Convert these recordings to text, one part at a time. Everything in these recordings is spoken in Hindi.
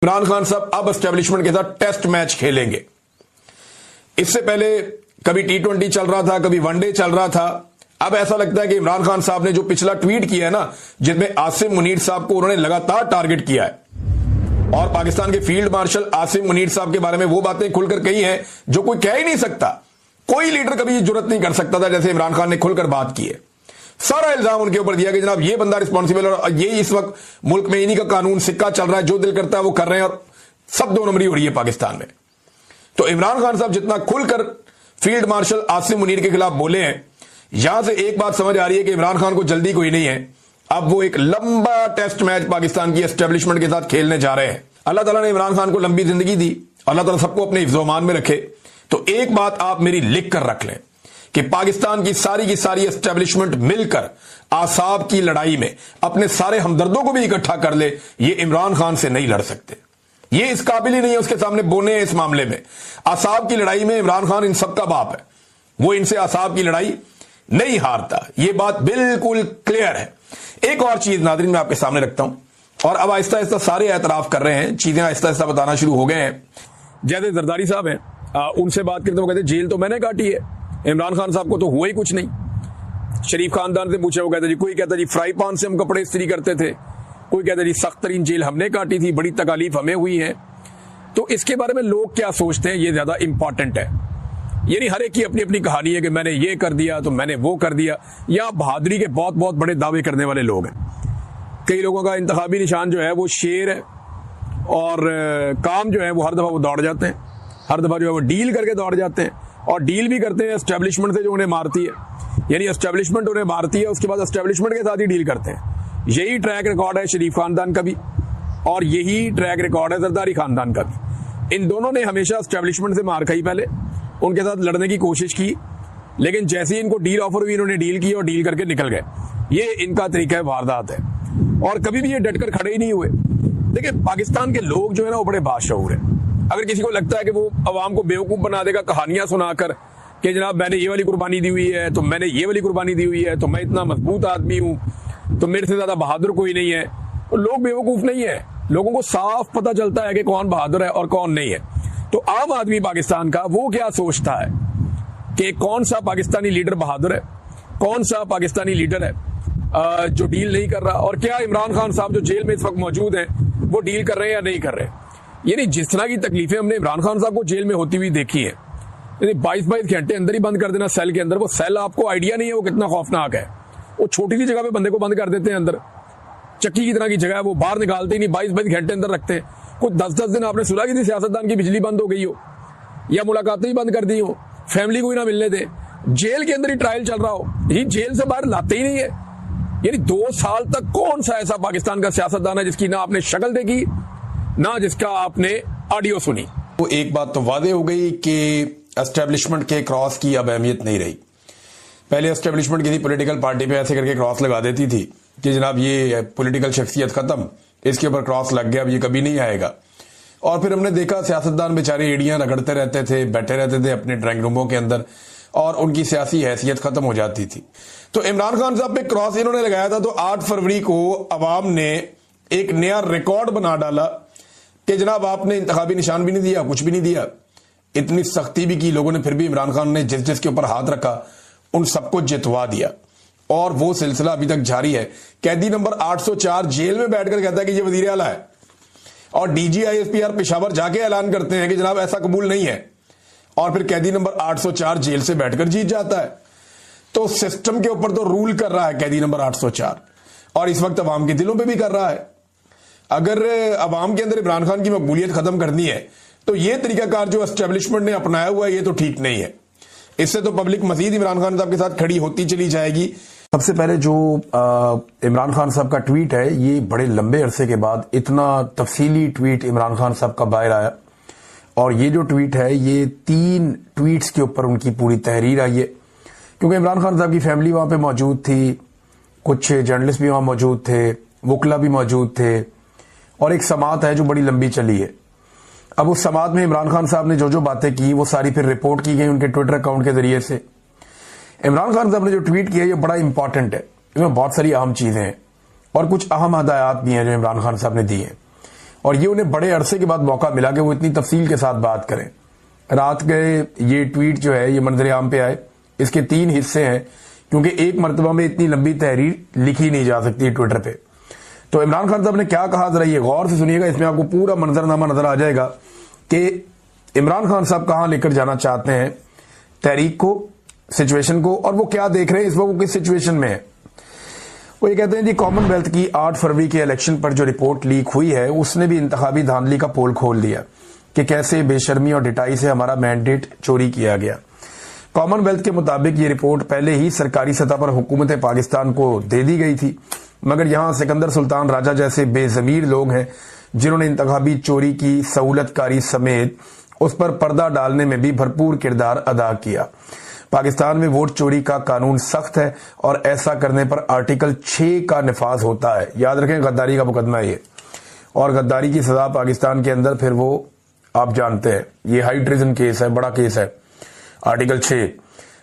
इमरान खान साहब अब एस्टेब्लिशमेंट के साथ टेस्ट मैच खेलेंगे। इससे पहले कभी T20 चल रहा था, कभी वनडे चल रहा था। अब ऐसा लगता है कि इमरान खान साहब ने जो पिछला ट्वीट किया है ना, जिसमें आसिम मुनीर साहब को उन्होंने लगातार टारगेट किया है और पाकिस्तान के फील्ड मार्शल आसिम मुनीर साहब के बारे में वो बातें खुलकर कही हैं जो कोई कह ही नहीं सकता। कोई लीडर कभी जुर्रत नहीं कर सकता था जैसे इमरान खान ने खुलकर बात की है। सारा इल्जाम उनके ऊपर दिया कि जनाब ये बंदा रिस्पॉन्सिबल है और ये इस वक्त मुल्क में इन्हीं का कानून सिक्का चल रहा है, जो दिल करता है वो कर रहे हैं और सब दो नंबरी हो रही है पाकिस्तान में। तो इमरान खान साहब जितना खुलकर फील्ड मार्शल आसिम मुनीर के खिलाफ बोले हैं, यहां से एक बात समझ आ रही है कि इमरान खान को जल्दी कोई नहीं है। अब वो एक लंबा टेस्ट मैच पाकिस्तान की एस्टेब्लिशमेंट के साथ खेलने जा रहे हैं। अल्लाह ताला ने इमरान खान को लंबी जिंदगी दी, अल्लाह ताला सबको अपने हिफ्ज़-ओ-मान में रखे। तो एक बात आप मेरी लिख कर रख लें कि पाकिस्तान की सारी एस्टेब्लिशमेंट मिलकर आसाब की लड़ाई में अपने सारे हमदर्दों को भी इकट्ठा कर ले, ये इमरान खान से नहीं लड़ सकते। ये इस काबिल ही नहीं है उसके सामने बोने हैं इस मामले में। आसाब की लड़ाई में इमरान खान इन सबका बाप है, वो इनसे आसाब की लड़ाई नहीं हारता। ये बात बिल्कुल क्लियर है। एक और चीज नाज़रीन मैं आपके सामने रखता हूं, और अब आहिस्ता आहिस्ता सारे एतराफ कर रहे हैं, चीजें आहिस्ता आहिस्ता बताना शुरू हो गए हैं। जैसे जरदारी साहब हैं, उनसे बात करते वो कहते जेल तो मैंने काटी है, इमरान खान साहब को तो हुआ ही कुछ नहीं। शरीफ खानदान से पूछे, वो कहते जी, कोई कहता जी फ्राई पान से हम कपड़े इस्त्री करते थे, कोई कहता जी सख्त तरीन जेल हमने काटी थी, बड़ी तकालीफ हमें हुई है। तो इसके बारे में लोग क्या सोचते हैं ये ज्यादा इंपॉर्टेंट है। यानी हर एक की अपनी अपनी कहानी है कि मैंने ये कर दिया तो मैंने वो कर दिया, या बहादुरी के बहुत बहुत बड़े दावे करने वाले लोग हैं। कई लोगों का इंतखाबी निशान जो है वो शेर है, और काम जो है वो हर दफा वो दौड़ जाते हैं, हर दफा जो है वो डील करके दौड़ जाते हैं, और डील भी करते हैं एस्टेब्लिशमेंट से जो उन्हें मारती है। यानी एस्टेब्लिशमेंट उन्हें मारती है, उसके बाद एस्टेब्लिशमेंट के साथ ही डील करते हैं। यही ट्रैक रिकॉर्ड है शरीफ खानदान का भी, और यही ट्रैक रिकॉर्ड है जरदारी खानदान का भी। इन दोनों ने हमेशा एस्टेब्लिशमेंट से मार खाई, पहले उनके साथ लड़ने की कोशिश की, लेकिन जैसे ही इनको डील ऑफर हुई इन्होंने डील की और डील करके निकल गए। ये इनका तरीका है, वारदात है, और कभी भी ये डटकर खड़े ही नहीं हुए। देखिए पाकिस्तान के लोग जो है ना वो बड़े बाशऊर है। अगर किसी को लगता है कि वो अवाम को बेवकूफ बना देगा कहानियां सुनाकर कि जनाब मैंने ये वाली कुर्बानी दी हुई है, तो मैंने ये वाली कुर्बानी दी हुई है, तो मैं इतना मजबूत आदमी हूं, तो मेरे से ज्यादा बहादुर कोई नहीं है, तो लोग बेवकूफ नहीं है। लोगों को साफ पता चलता है कि कौन बहादुर है और कौन नहीं है। तो आम आदमी पाकिस्तान का वो क्या सोचता है कि कौन सा पाकिस्तानी लीडर बहादुर है, कौन सा पाकिस्तानी लीडर है जो डील नहीं कर रहा, और क्या इमरान खान साहब जो जेल में इस वक्त मौजूद हैं वो डील कर रहे हैं या नहीं कर रहे। यानी जिस तरह की तकलीफें हमने इमरान खान साहब को जेल में होती हुई देखी है, 22-22 घंटे अंदर ही बंद कर देना सेल के अंदर। वो सेल आपको आइडिया नहीं है वो कितना खौफनाक है। वो छोटी सी जगह पे बंदे को बंद कर देते हैं अंदर, चक्की की तरह की जगह है, वो बाहर निकालते ही नहीं, 22-22 घंटे अंदर रखते हैं। कुछ 10-10 दिन आपने सुना किसी सियासतदान की बिजली बंद हो गई हो या मुलाकातें ही बंद कर दी हो, फैमिली को ही ना मिलने दे, जेल के अंदर ही ट्रायल चल रहा हो, ये जेल से बाहर लाते ही नहीं है। यानी 2 साल तक कौन सा ऐसा पाकिस्तान का सियासतदान है जिसकी ना आपने शक्ल देखी ना जिसका आपने ऑडियो सुनी। तो एक बात तो वादे हो गई कि एस्टेब्लिशमेंट के क्रॉस की अब अहमियत नहीं रही। पहले एस्टेब्लिशमेंट किसी पॉलिटिकल पार्टी पे ऐसे करके क्रॉस लगा देती थी कि जनाब ये पॉलिटिकल शख्सियत खत्म, इसके ऊपर क्रॉस लग गया, अब ये कभी नहीं आएगा। और फिर हमने देखा सियासतदान बेचारे एड़ियां रगड़ते रहते थे, बैठे रहते थे अपने ड्राइंग रूमों के अंदर, और उनकी सियासी हैसियत खत्म हो जाती थी। तो इमरान खान साहब पे क्रॉस इन्होंने लगाया था, तो 8 फरवरी को अवाम ने एक नया रिकॉर्ड बना डाला कि जनाब आपने इंतखाबी निशान भी नहीं दिया, कुछ भी नहीं दिया। इतनी सख्ती भी की लोगों ने, फिर भी इमरान खान ने जिस जिसके ऊपर हाथ रखा उन सबको जितवा दिया, और वो सिलसिला अभी तक जारी है। कैदी नंबर 804 जेल में बैठकर कहता है कि ये वजीर आला है, और DGISPR पेशावर जाके ऐलान करते हैं कि जनाब ऐसा कबूल नहीं है, और फिर कैदी नंबर 804 जेल से बैठकर जीत जाता है। तो सिस्टम के ऊपर तो रूल कर रहा है कैदी नंबर 804, और इस वक्त अवाम के दिलों पे भी कर रहा है। अगर अवाम के अंदर इमरान खान की मकबूलियत खत्म करनी है तो ये तरीकाकार जो एस्टेब्लिशमेंट ने अपनाया हुआ है ये तो ठीक नहीं है। इससे तो पब्लिक मजीद इमरान खान साहब के साथ खड़ी होती चली जाएगी। सबसे पहले जो इमरान खान साहब का ट्वीट है, ये बड़े लंबे अरसे के बाद इतना तफसीली ट्वीट इमरान खान साहब का बाहर आया, और ये जो ट्वीट है ये 3 ट्वीट्स के ऊपर उनकी पूरी तहरीर आई है। क्योंकि इमरान खान साहब की फैमिली वहां पे मौजूद थी, कुछ जर्नलिस्ट भी वहां मौजूद थे, वकला भी मौजूद थे, और एक समात है जो बड़ी लंबी चली है। अब उस समात में इमरान खान साहब ने जो जो बातें की वो सारी फिर रिपोर्ट की गई उनके ट्विटर अकाउंट के जरिए से। इमरान खान साहब ने जो ट्वीट किया ये बड़ा इंपॉर्टेंट है, इसमें बहुत सारी अहम चीजें हैं और कुछ अहम हदायत भी हैं जो इमरान खान साहब ने दी हैं। और ये उन्हें बड़े अरसे के बाद मौका मिला कि वो इतनी तफसील के साथ बात करें। रात गए ये ट्वीट जो है ये मंजर आम पे आए। इसके 3 हिस्से हैं, क्योंकि एक मरतबा में इतनी लंबी तहरीर लिखी नहीं जा सकती ट्विटर पे। तो इमरान खान साहब ने क्या कहा, जरा ये गौर से सुनिएगा, इसमें आपको पूरा मंजरनामा नजर आ जाएगा कि इमरान खान साहब कहां लेकर जाना चाहते हैं तहरीक को, सिचुएशन को, और वो क्या देख रहे हैं इस वक्त, वो किस सिचुएशन में है। वो ये कहते हैं जी, कॉमनवेल्थ की 8 फरवरी के इलेक्शन पर जो रिपोर्ट लीक हुई है उसने भी इंतखाबी धांधली का पोल खोल दिया कि कैसे बेशर्मी और डिटाई से हमारा मैंडेट चोरी किया गया। कॉमनवेल्थ के मुताबिक ये रिपोर्ट पहले ही सरकारी सतह पर हुकूमत पाकिस्तान को दे दी गई थी, मगर यहां सिकंदर सुल्तान राजा जैसे बेजमीर लोग हैं जिन्होंने इंतखाबी चोरी की सहूलतकारी समेत उस पर पर्दा डालने में भी भरपूर किरदार अदा किया। पाकिस्तान में वोट चोरी का कानून सख्त है और ऐसा करने पर आर्टिकल 6 का निफाज होता है। याद रखें, गद्दारी का मुकदमा ये, और गद्दारी की सजा पाकिस्तान के अंदर फिर वो आप जानते हैं, ये हाई ट्रिजन केस है, बड़ा केस है, आर्टिकल 6।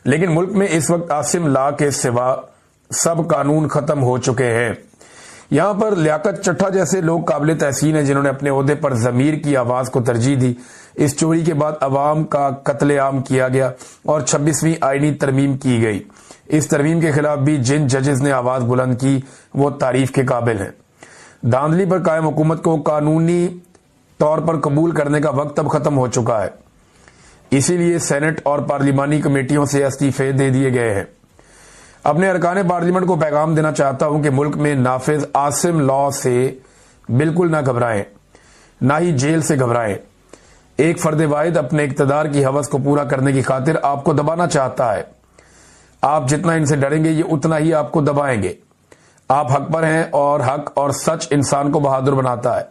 लेकिन मुल्क में इस वक्त आसिम ला के सिवा सब कानून खत्म हो चुके हैं। यहां पर लियाकत चट्टा जैसे लोग काबिल तहसीन हैं जिन्होंने अपने ओहदे पर जमीर की आवाज को तरजीह दी। इस चोरी के बाद अवाम का कत्लेआम किया गया और 26वीं आईनी तरमीम की गई। इस तरमीम के खिलाफ भी जिन जजेस ने आवाज बुलंद की वो तारीफ के काबिल हैं। धांधली पर कायम हुकूमत को कानूनी तौर पर कबूल करने का वक्त अब खत्म हो चुका है, इसीलिए सेनेट और पार्लिमानी कमेटियों से इस्तीफे दे दिए गए हैं। अपने अरकान पार्लियामेंट को पैगाम देना चाहता हूं कि मुल्क में नाफिज आसिम लॉ से बिल्कुल ना घबराएं, ना ही जेल से घबराएं। एक फर्द वाहिद अपने इक्तदार की हवस को पूरा करने की खातिर आपको दबाना चाहता है। आप जितना इनसे डरेंगे ये उतना ही आपको दबाएंगे। आप हक पर हैं और हक और सच इंसान को बहादुर बनाता है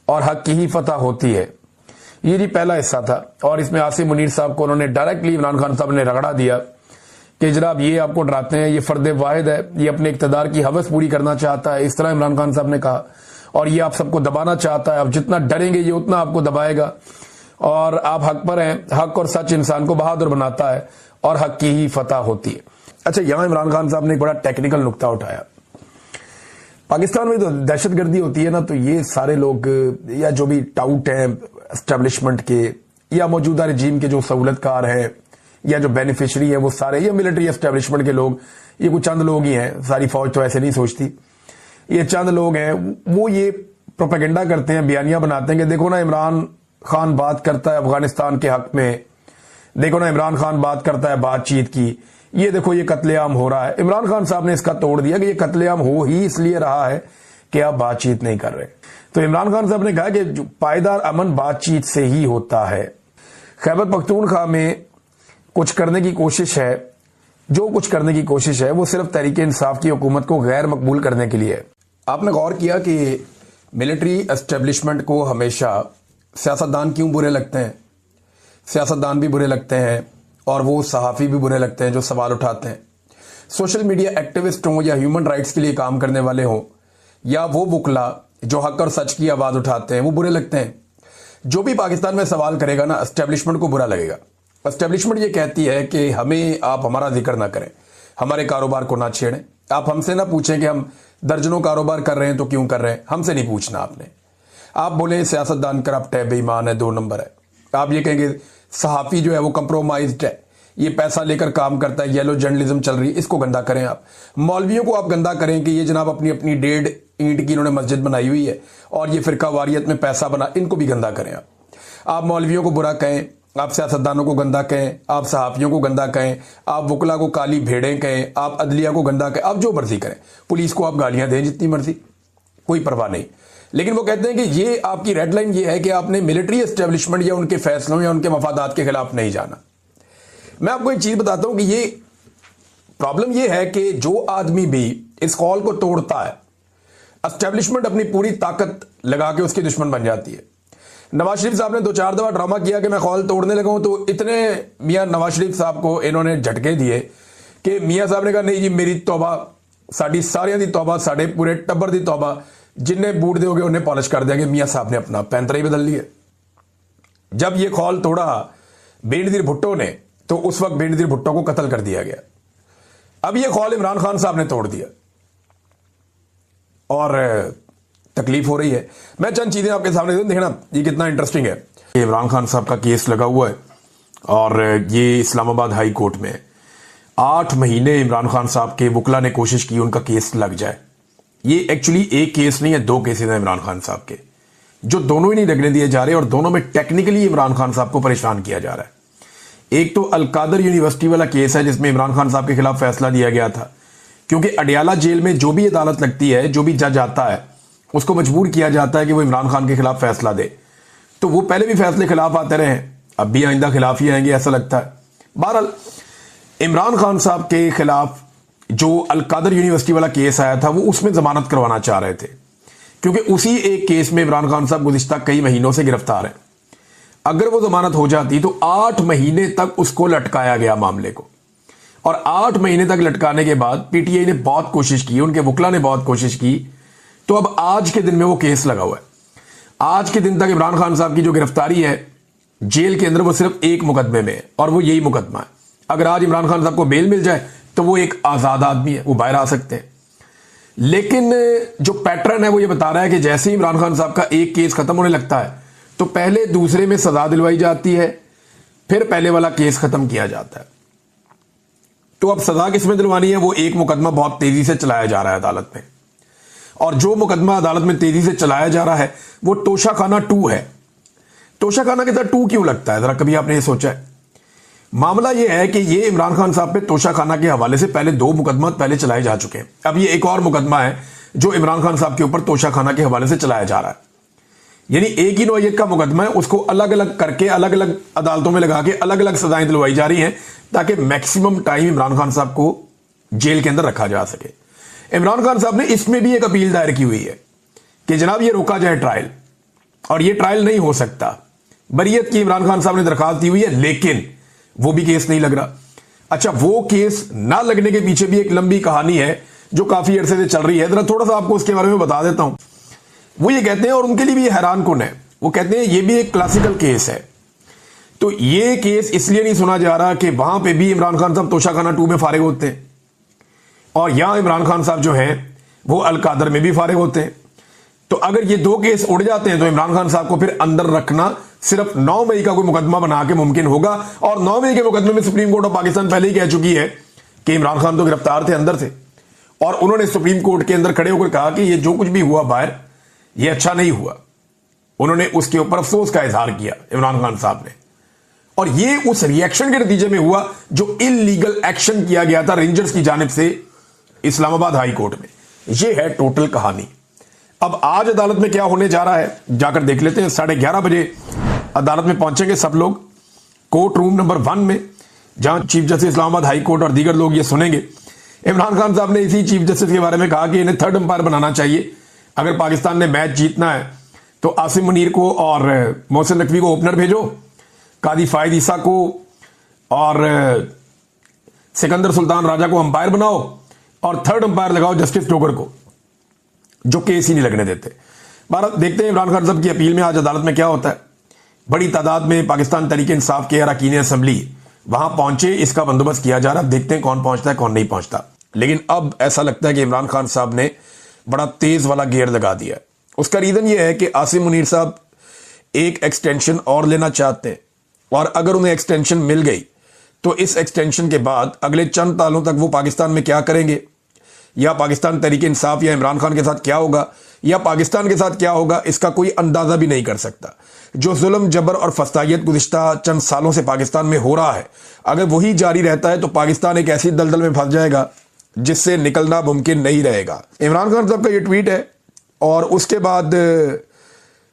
और हक की ही फतह होती है। ये जी पहला हिस्सा था, और इसमें आसिम मुनीर साहब को उन्होंने डायरेक्टली इमरान खान साहब ने रगड़ा दिया कि जनाब ये आपको डराते हैं, ये फर्द वाहिद है, ये अपने इक्तदार की हवस पूरी करना चाहता है, इस तरह इमरान खान साहब ने कहा, और ये आप सबको दबाना चाहता है। आप जितना डरेंगे ये उतना आपको दबाएगा, और आप हक पर हैं, हक और सच इंसान को बहादुर बनाता है और हक की ही फतह होती है। अच्छा, यहां इमरान खान साहब ने एक बड़ा टेक्निकल नुक्ता उठाया। पाकिस्तान में तो दहशतगर्दी होती है ना, तो ये सारे लोग या जो भी टाउट हैं एस्टेब्लिशमेंट के या मौजूदा रजीम के जो सहूलतकार हैं या जो बेनिफिशरी है वो सारे, या मिलिट्री एस्टेब्लिशमेंट के लोग, ये कुछ चंद लोग ही हैं, सारी फौज तो ऐसे नहीं सोचती, ये चंद लोग हैं, वो ये प्रोपेगेंडा करते हैं, बयानियां बनाते हैं कि देखो ना इमरान खान बात करता है अफगानिस्तान के हक में, देखो ना इमरान खान बात करता है बातचीत की, ये देखो ये कत्लेआम हो रहा है। इमरान खान साहब ने इसका तोड़ दिया कि ये कत्लेआम हो ही इसलिए रहा है कि आप बातचीत नहीं कर रहे। तो इमरान खान साहब ने कहा कि जो पायदार अमन बातचीत से ही होता है। खैबर पख्तूनख्वा में कुछ करने की कोशिश है, जो कुछ करने की कोशिश है वो सिर्फ तहरीक इंसाफ की हुकूमत को गैर मकबूल करने के लिए है। आपने गौर किया कि मिलिट्री एस्टेब्लिशमेंट को हमेशा सियासतदान क्यों बुरे लगते हैं? सियासतदान भी बुरे लगते हैं और वो सहाफ़ी भी बुरे लगते हैं जो सवाल उठाते हैं। सोशल मीडिया एक्टिविस्ट हों या ह्यूमन राइट्स के लिए काम करने वाले हों, या वो वुकला जो हक और सच की आवाज़ उठाते हैं, वो बुरे लगते हैं। जो भी पाकिस्तान में सवाल करेगा ना, एस्टेब्लिशमेंट को बुरा लगेगा। एस्टेब्लिशमेंट ये कहती है कि हमें आप हमारा जिक्र ना करें, हमारे कारोबार को ना छेड़ें, आप हमसे ना पूछें कि हम दर्जनों कारोबार कर रहे हैं तो क्यों कर रहे हैं, हमसे नहीं पूछना आपने। आप बोले सियासतदान करप्ट है, बेईमान है, 2 नंबर है। आप ये कहेंगे सहाफ़ी जो है वो कंप्रोमाइज्ड है, ये पैसा लेकर काम करता है, येलो जर्नलिज्म चल रही है, इसको गंदा करें आप। मौलवियों को आप गंदा करें कि ये जनाब अपनी अपनी 1.5 ईंट की इन्होंने मस्जिद बनाई हुई है और ये फिरका वारियत में पैसा बना, इनको भी गंदा करें आप। आप मौलवियों को बुरा कहें, आप सियासतदानों को गंदा कहें, आप सहाफ़ियों को गंदा कहें, आप वुकला को काली भेड़ें कहें, आप अदलिया को गंदा कहें, आप जो मर्जी करें, पुलिस को आप गालियां दें जितनी मर्जी, कोई परवाह नहीं। लेकिन वो कहते हैं कि ये आपकी रेड लाइन ये है कि आपने मिलिट्री एस्टेब्लिशमेंट या उनके फैसलों या उनके मफादात के खिलाफ नहीं जाना। मैं आपको एक चीज बताता हूं कि ये प्रॉब्लम ये है कि जो आदमी भी इस कॉल को तोड़ता है, एस्टेब्लिशमेंट अपनी पूरी ताकत लगा के उसकी दुश्मन बन जाती है। नवाज शरीफ साहब ने 2-4 दफा ड्रामा किया कि मैं कॉल तोड़ने लगा हूं, तो इतने मियां नवाज शरीफ साहब को इन्होंने झटके दिए कि मियां साहब ने कहा नहीं जी मेरी तौबा, साड़ी सारियां दी तौबा, साढ़े पूरे टब्बर दी तौबा, जिन्हें बूट दोगे उन्हें पॉलिश कर देंगे। मियां साहब ने अपना पैंतरा ही बदल लिया। जब ये कॉल तोड़ा बेनजीर भुट्टो ने, तो उस वक्त बेनजीर भुट्टो को कत्ल कर दिया गया। अब ये कॉल इमरान खान साहब ने तोड़ दिया और तकलीफ हो रही है। मैं चंद चीजें आपके सामने देखना, ये कितना इंटरेस्टिंग है। इमरान खान साहब का केस लगा हुआ है और ये इस्लामाबाद हाई कोर्ट में 8 महीने इमरान खान साहब के वकला ने कोशिश की उनका केस लग जाए। ये एक्चुअली एक केस नहीं है, 2 केसेस हैं इमरान खान साहब के, जो दोनों ही नहीं लगने दिए जा रहे और दोनों में टेक्निकली इमरान खान साहब को परेशान किया जा रहा है। एक तो अलकादर यूनिवर्सिटी वाला केस है जिसमें इमरान खान साहब के खिलाफ फैसला दिया गया था, क्योंकि अडियाला जेल में जो भी अदालत लगती है, जो भी जज आता है, उसको मजबूर किया जाता है कि वो इमरान खान के खिलाफ फैसला दे। तो वो पहले भी फैसले खिलाफ आते रहे, अब भी आइंदा खिलाफ ही आएंगे ऐसा लगता है। बहरहाल इमरान खान साहब के खिलाफ जो अलकादर यूनिवर्सिटी वाला केस आया था, वो उसमें जमानत करवाना चाह रहे थे, क्योंकि उसी एक केस में इमरान खान साहब गुज़िश्ता कई महीनों से गिरफ्तार हैं। अगर वो जमानत हो जाती तो 8 महीने तक उसको लटकाया गया मामले को, और 8 महीने तक लटकाने के बाद पीटीआई ने बहुत कोशिश की, उनके वकला ने बहुत कोशिश की, तो अब आज के दिन में वो केस लगा हुआ है। आज के दिन तक इमरान खान साहब की जो गिरफ्तारी है जेल के अंदर, वो सिर्फ एक मुकदमे में है और वो यही मुकदमा है। अगर आज इमरान खान साहब को बेल मिल जाए तो वो एक आजाद आदमी है, वो बाहर आ सकते हैं। लेकिन जो पैटर्न है वो ये बता रहा है कि जैसे ही इमरान खान साहब का एक केस खत्म होने लगता है तो पहले दूसरे में सजा दिलवाई जाती है, फिर पहले वाला केस खत्म किया जाता है। तो अब सजा किसमें दिलवानी है, वो एक मुकदमा बहुत तेजी से चलाया जा रहा है अदालत में, और जो मुकदमा अदालत में तेजी से चलाया जा रहा है वो तोशाखाना 2 है। तोशाखाना के साथ 2 क्यों लगता है, जरा कभी आपने ये सोचा है? मामला यह है कि ये इमरान खान साहब पे तोशाखाना के हवाले से पहले 2 मुकदमा पहले चलाए जा चुके हैं। अब ये एक और मुकदमा है जो इमरान खान साहब के ऊपर तोशाखाना के हवाले से चलाया जा रहा है। यानी एक ही नौयत का मुकदमा है, उसको अलग अलग करके अलग अलग अदालतों में लगा के अलग अलग सजाएं दिलवाई जा रही हैं, ताकि मैक्सिमम टाइम इमरान खान साहब को जेल के अंदर रखा जा सके। इमरान खान साहब ने इसमें भी एक अपील दायर की हुई है कि जनाब ये रोका जाए ट्रायल, और ये ट्रायल नहीं हो सकता। बरियत की इमरान खान साहब ने दरखास्त दी हुई है, लेकिन वो भी केस नहीं लग रहा। अच्छा, वो केस ना लगने के पीछे भी एक लंबी कहानी है जो काफी अरसे से चल रही है। जरा थोड़ा सा आपको उसके बारे में बता देता हूं। वो ये कहते हैं, और उनके लिए भी हैरान कुन है, वो कहते हैं ये भी एक क्लासिकल केस है। तो ये केस इसलिए नहीं सुना जा रहा कि वहां पे भी इमरान खान साहब तोशाखाना 2 में फारिग होते हैं, और यहां इमरान खान साहब जो हैं वो अलकादर में भी फारिग होते हैं। तो अगर ये 2 केस उड़ जाते हैं तो इमरान खान साहब को फिर अंदर रखना सिर्फ 9 मई का कोई मुकदमा बना के मुमकिन होगा, और 9 मई के मुकदमे में सुप्रीम कोर्ट ऑफ पाकिस्तान पहले ही कह चुकी है कि इमरान खान तो गिरफ्तार थे अंदर से, और उन्होंने सुप्रीम कोर्ट के अंदर खड़े होकर कहा कि ये जो कुछ भी हुआ बाहर, ये अच्छा नहीं हुआ। उन्होंने उसके ऊपर अफसोस का इजहार किया इमरान खान साहब ने, और ये उस रिएक्शन के नतीजे में हुआ जो इलीगल एक्शन किया गया था रेंजर्स की जानिब से इस्लामाबाद हाई कोर्ट में। ये है टोटल कहानी। अब आज अदालत में क्या होने जा रहा है जाकर देख लेते हैं। 11:30 बजे अदालत में पहुंचेंगे सब लोग, कोर्ट रूम नंबर 1 में, जहां chief justice Islamabad high court और दीगर लोग ये सुनेंगे। इमरान खान साहब ने इसी चीफ जस्टिस के बारे में कहा कि इन्हें 3rd अंपायर बनाना चाहिए। अगर पाकिस्तान ने मैच जीतना है तो आसिम मुनीर को और मोहसिन नकवी को ओपनर भेजो, कादी फायद ईसा को और सिकंदर सुल्तान राजा को अंपायर बनाओ, और 3rd अंपायर लगाओ जस्टिस डोगर को, जो केस ही नहीं लगने देते। भारत देखते हैं इमरान खान साहब की अपील में आज अदालत में क्या होता है। बड़ी तादाद में पाकिस्तान तहरीक इंसाफ के अरकान असेंबली वहां पहुंचे, इसका बंदोबस्त किया जा रहा है। देखते हैं कौन पहुंचता है कौन नहीं पहुंचता। लेकिन अब ऐसा लगता है कि इमरान खान साहब ने बड़ा तेज वाला गियर लगा दिया है। उसका रीजन यह है कि आसिम मुनीर साहब एक एक्सटेंशन और लेना चाहते हैं, और अगर उन्हें एक्सटेंशन मिल गई तो इस एक्सटेंशन के बाद अगले चंद सालों तक वो पाकिस्तान में क्या करेंगे, या पाकिस्तान तहरीक इंसाफ या इमरान खान के साथ क्या होगा, या पाकिस्तान के साथ क्या होगा, इसका कोई अंदाजा भी नहीं कर सकता। जो जुल्म जबर और फसादियत गुज़िश्ता चंद सालों से पाकिस्तान में हो रहा है, अगर वही जारी रहता है तो पाकिस्तान एक ऐसी दलदल में फंस जाएगा जिससे निकलना मुमकिन नहीं रहेगा। इमरान खान साहब का ये ट्वीट है, और उसके बाद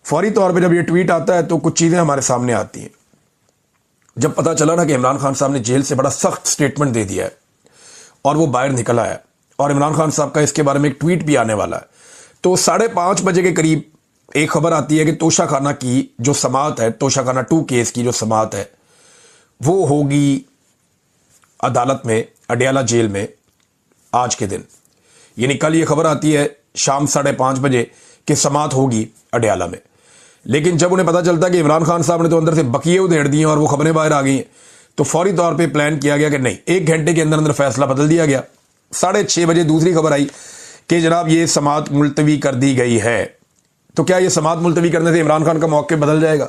फौरी तौर पे जब ये ट्वीट आता है तो कुछ चीज़ें हमारे सामने आती हैं। जब पता चला ना कि इमरान खान साहब ने जेल से बड़ा सख्त स्टेटमेंट दे दिया है और वो बाहर निकल आया, और इमरान खान साहब का इसके बारे में एक ट्वीट भी आने वाला है, तो 5:30 बजे के करीब एक खबर आती है कि तोशाखाना की जो समाअत है, तोशाखाना 2 केस की जो समाअत है, वो होगी अदालत में, अडियाला जेल में आज के दिन। यानी कल ये खबर आती है शाम 5:30 बजे कि समाअत होगी अडियाला में। लेकिन जब उन्हें पता चलता कि इमरान खान साहब ने तो अंदर से बकिए उधेड़ दिए और वो खबरें बाहर आ गई हैं, तो फौरी तौर पे प्लान किया गया कि नहीं, 1 घंटे के अंदर अंदर फैसला बदल दिया गया। 6:30 बजे दूसरी खबर आई कि जनाब ये समाअत मुलतवी कर दी गई है, तो क्या ये समाअत मुलतवी करने से इमरान खान का मौक़िफ़ बदल जाएगा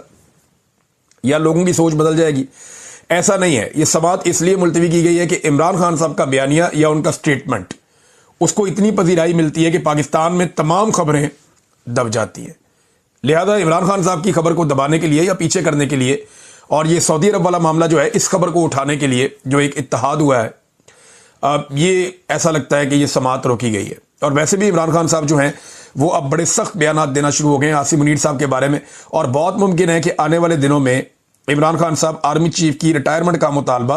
या लोगों की सोच बदल जाएगी? ऐसा नहीं है। ये समाअत इसलिए मुलतवी की गई है कि इमरान खान साहब का बयानिया या उनका स्टेटमेंट उसको इतनी पजीराई मिलती है कि पाकिस्तान में तमाम खबरें दब जाती हैं। लिहाजा इमरान खान साहब की खबर को दबाने के लिए या पीछे करने के लिए और ये सऊदी अरब वाला मामला जो है इस खबर को उठाने के लिए जो एक इत्तेहाद हुआ है, ये ऐसा लगता है कि ये समाअत रोकी गई है। और वैसे भी इमरान खान साहब जो हैं वो अब बड़े सख्त बयानात देना शुरू हो गए हैं आसिम मुनीर साहब के बारे में, और बहुत मुमकिन है कि आने वाले दिनों में इमरान खान साहब आर्मी चीफ की रिटायरमेंट का मुतालबा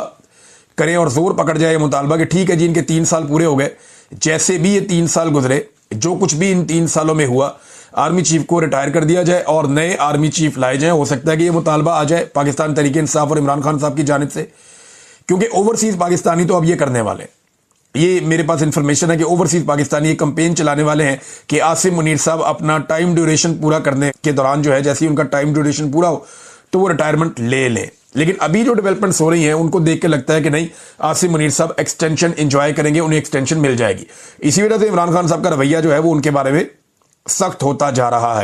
करें और जोर पकड़ जाए मुतालबा कि ठीक है जी, इनके 3 साल पूरे हो गए, जैसे भी ये 3 साल गुजरे, जो कुछ भी इन 3 सालों में हुआ, आर्मी चीफ को रिटायर कर दिया जाए और नए आर्मी चीफ लाए जाए। हो सकता है कि ये मुतालबा आ जाए पाकिस्तान तहरीक इंसाफ और इमरान खान साहब की जानिब से, क्योंकि ओवरसीज पाकिस्तानी तो अब ये करने वाले हैं। ये मेरे पास इंफॉर्मेशन है कि ओवरसीज पाकिस्तानी एक कंपेन चलाने वाले हैं कि आसिम मुनीर साहब अपना टाइम ड्यूरेशन पूरा करने के दौरान जो है, जैसे ही उनका टाइम ड्यूरेशन पूरा हो तो वो रिटायरमेंट ले लें। लेकिन अभी जो डेवलपमेंट्स हो रही हैं उनको देख के लगता है कि नहीं, आसिम मुनीर साहब एक्सटेंशन एंजॉय करेंगे, उन्हें एक्सटेंशन मिल जाएगी। इसी वजह से इमरान खान साहब का रवैया जो है वो उनके बारे में सख्त होता जा रहा है।